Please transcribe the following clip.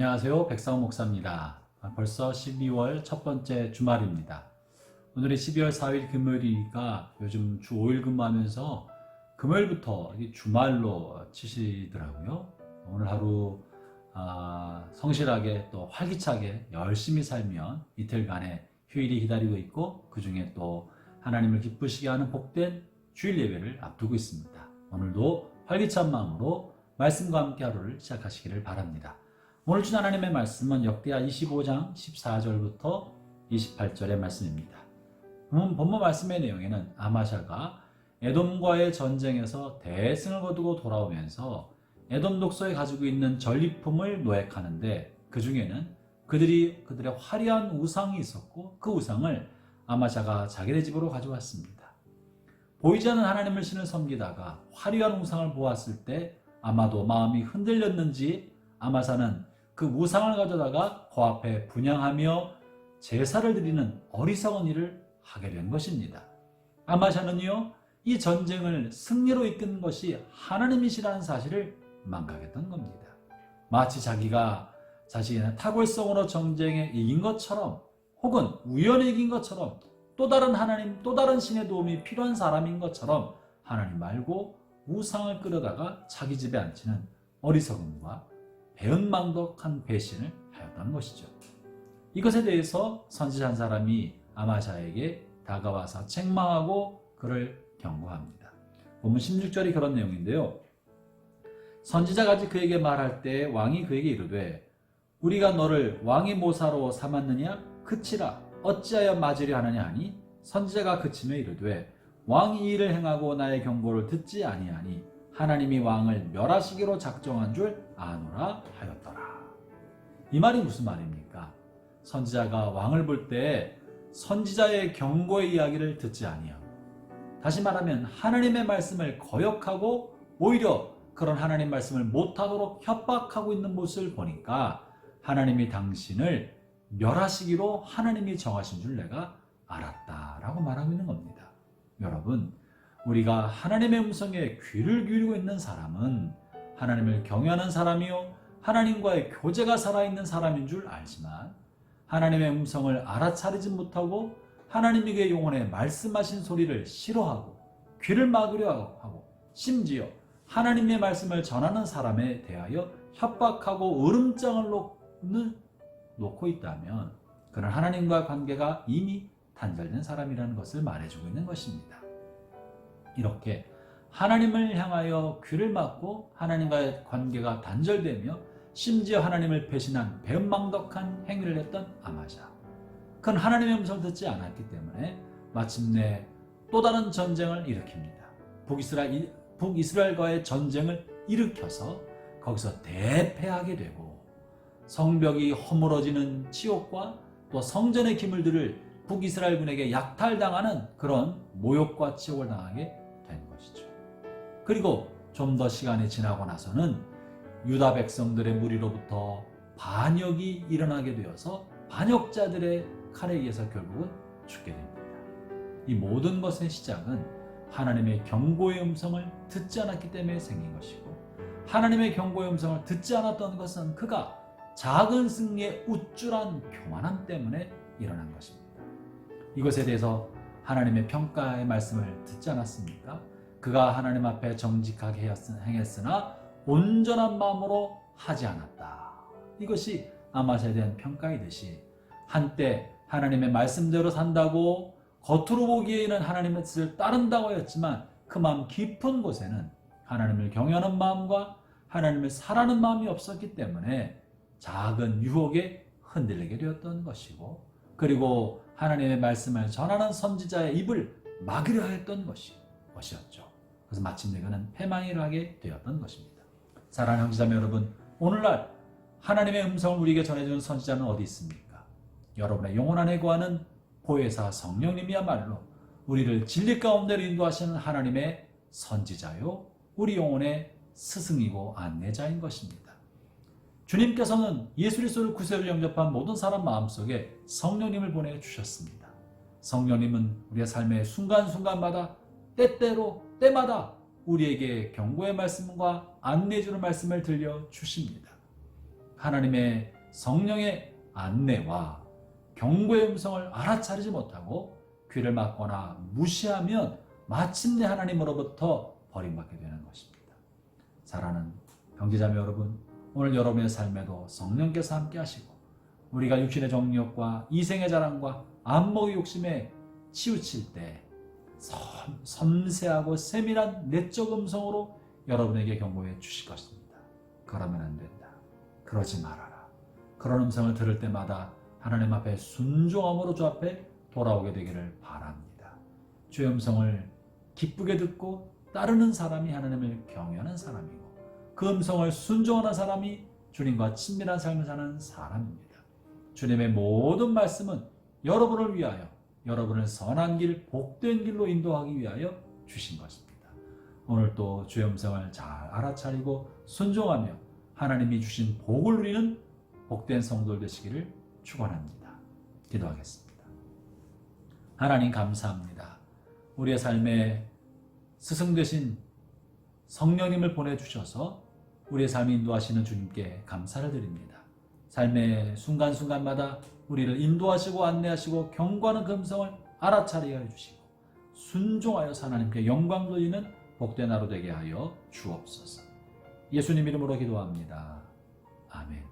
안녕하세요. 백상호 목사입니다. 벌써 12월 첫 번째 주말입니다. 오늘이 12월 4일 금요일이니까 요즘 주 5일 근무하면서 금요일부터 주말로 치시더라고요. 오늘 하루 성실하게 또 활기차게 열심히 살면 이틀간의 휴일이 기다리고 있고 그 중에 또 하나님을 기쁘시게 하는 복된 주일 예배를 앞두고 있습니다. 오늘도 활기찬 마음으로 말씀과 함께 하루를 시작하시기를 바랍니다. 오늘 준 하나님의 말씀은 역대하 25장 14절부터 28절의 말씀입니다. 본문 말씀의 내용에는 아마샤가 에돔과의 전쟁에서 대승을 거두고 돌아오면서 에돔 독서에 가지고 있는 전리품을 노획하는데 그 중에는 그들의 화려한 우상이 있었고 그 우상을 아마샤가 자기네 집으로 가져왔습니다. 보이지 않는 하나님을 신을 섬기다가 화려한 우상을 보았을 때 아마도 마음이 흔들렸는지 아마샤는 그 우상을 가져다가 그 앞에 분향하며 제사를 드리는 어리석은 일을 하게 된 것입니다. 아마샤는요, 이 전쟁을 승리로 이끄는 것이 하나님이시라는 사실을 망각했던 겁니다. 마치 자기가 자신의 탁월성으로 전쟁에 이긴 것처럼 혹은 우연히 이긴 것처럼 또 다른 하나님, 또 다른 신의 도움이 필요한 사람인 것처럼 하나님 말고 우상을 끌어다가 자기 집에 앉히는 어리석음과 배은망덕한 배신을 하였다는 것이죠. 이것에 대해서 선지자 한 사람이 아마샤에게 다가와서 책망하고 그를 경고합니다. 본문 16절이 그런 내용인데요. 선지자가 그에게 말할 때 왕이 그에게 이르되 우리가 너를 왕의 모사로 삼았느냐? 그치라 어찌하여 맞으려 하느냐 하니 선지자가 그치며 이르되 왕이 이 일을 행하고 나의 경고를 듣지 아니하니 하나님이 왕을 멸하시기로 작정한 줄 아노라 하였더라. 이 말이 무슨 말입니까? 선지자가 왕을 볼 때 선지자의 경고의 이야기를 듣지 아니하고 다시 말하면 하나님의 말씀을 거역하고 오히려 그런 하나님 말씀을 못하도록 협박하고 있는 모습을 보니까 하나님이 당신을 멸하시기로 하나님이 정하신 줄 내가 알았다라고 말하고 있는 겁니다. 여러분, 우리가 하나님의 음성에 귀를 기울이고 있는 사람은 하나님을 경외하는 사람이요 하나님과의 교제가 살아있는 사람인 줄 알지만 하나님의 음성을 알아차리지 못하고 하나님에게 영혼에 말씀하신 소리를 싫어하고 귀를 막으려 하고 심지어 하나님의 말씀을 전하는 사람에 대하여 협박하고 으름장을 놓고 있다면 그는 하나님과 관계가 이미 단절된 사람이라는 것을 말해주고 있는 것입니다. 이렇게 하나님을 향하여 귀를 막고 하나님과의 관계가 단절되며 심지어 하나님을 배신한 배은망덕한 행위를 했던 아마샤. 그는 하나님의 음성을 듣지 않았기 때문에 마침내 또 다른 전쟁을 일으킵니다. 북이스라엘과의 전쟁을 일으켜서 거기서 대패하게 되고 성벽이 허물어지는 치욕과 또 성전의 기물들을 북이스라엘군에게 약탈당하는 그런 모욕과 치욕을 당하게 된 것이죠. 그리고 좀 더 시간이 지나고 나서는 유다 백성들의 무리로부터 반역이 일어나게 되어서 반역자들의 칼에 의해서 결국은 죽게 됩니다. 이 모든 것의 시작은 하나님의 경고의 음성을 듣지 않았기 때문에 생긴 것이고 하나님의 경고의 음성을 듣지 않았던 것은 그가 작은 승리의 우쭐한 교만함 때문에 일어난 것입니다. 이것에 대해서 하나님의 평가의 말씀을 듣지 않았습니까? 그가 하나님 앞에 정직하게 행했으나 온전한 마음으로 하지 않았다. 이것이 아마샤에 대한 평가이듯이 한때 하나님의 말씀대로 산다고 겉으로 보기에는 하나님의 뜻을 따른다고 했지만 그 마음 깊은 곳에는 하나님을 경외하는 마음과 하나님을 사랑하는 마음이 없었기 때문에 작은 유혹에 흔들리게 되었던 것이고 그리고 하나님의 말씀을 전하는 선지자의 입을 막으려 했던 것이었죠. 그래서 마침내 그는 패망을 하게 되었던 것입니다. 사랑하는 형제자매 여러분, 오늘날 하나님의 음성을 우리에게 전해주는 선지자는 어디 있습니까? 여러분의 영혼 안에 거하는 보혜사 성령님이야말로 우리를 진리 가운데로 인도하시는 하나님의 선지자요 우리 영혼의 스승이고 안내자인 것입니다. 주님께서는 예수 그리스도를 구세주로 영접한 모든 사람 마음속에 성령님을 보내주셨습니다. 성령님은 우리의 삶의 순간순간마다 때마다 우리에게 경고의 말씀과 안내주는 말씀을 들려주십니다. 하나님의 성령의 안내와 경고의 음성을 알아차리지 못하고 귀를 막거나 무시하면 마침내 하나님으로부터 버림받게 되는 것입니다. 사랑하는 형제자매 여러분, 오늘 여러분의 삶에도 성령께서 함께 하시고 우리가 육신의 정욕과 이생의 자랑과 안목의 욕심에 치우칠 때 섬세하고 세밀한 내적 음성으로 여러분에게 경고해 주실 것입니다. 그러면 안 된다. 그러지 말아라. 그런 음성을 들을 때마다 하나님 앞에 순종함으로 주 앞에 돌아오게 되기를 바랍니다. 주의 음성을 기쁘게 듣고 따르는 사람이 하나님을 경외하는 사람이고 그 음성을 순종하는 사람이 주님과 친밀한 삶을 사는 사람입니다. 주님의 모든 말씀은 여러분을 위하여 여러분을 선한 길, 복된 길로 인도하기 위하여 주신 것입니다. 오늘 또 주의 음성을 잘 알아차리고 순종하며 하나님이 주신 복을 누리는 복된 성도들 되시기를 축원합니다. 기도하겠습니다. 하나님 감사합니다. 우리의 삶에 스승 되신 성령님을 보내주셔서 우리의 삶을 인도하시는 주님께 감사를 드립니다. 삶의 순간순간마다 우리를 인도하시고 안내하시고 경고하는 그 음성을 알아차리게 해주시고 순종하여서 하나님께 영광 돌리는 복된 하루 되게 하여 주옵소서. 예수님 이름으로 기도합니다. 아멘.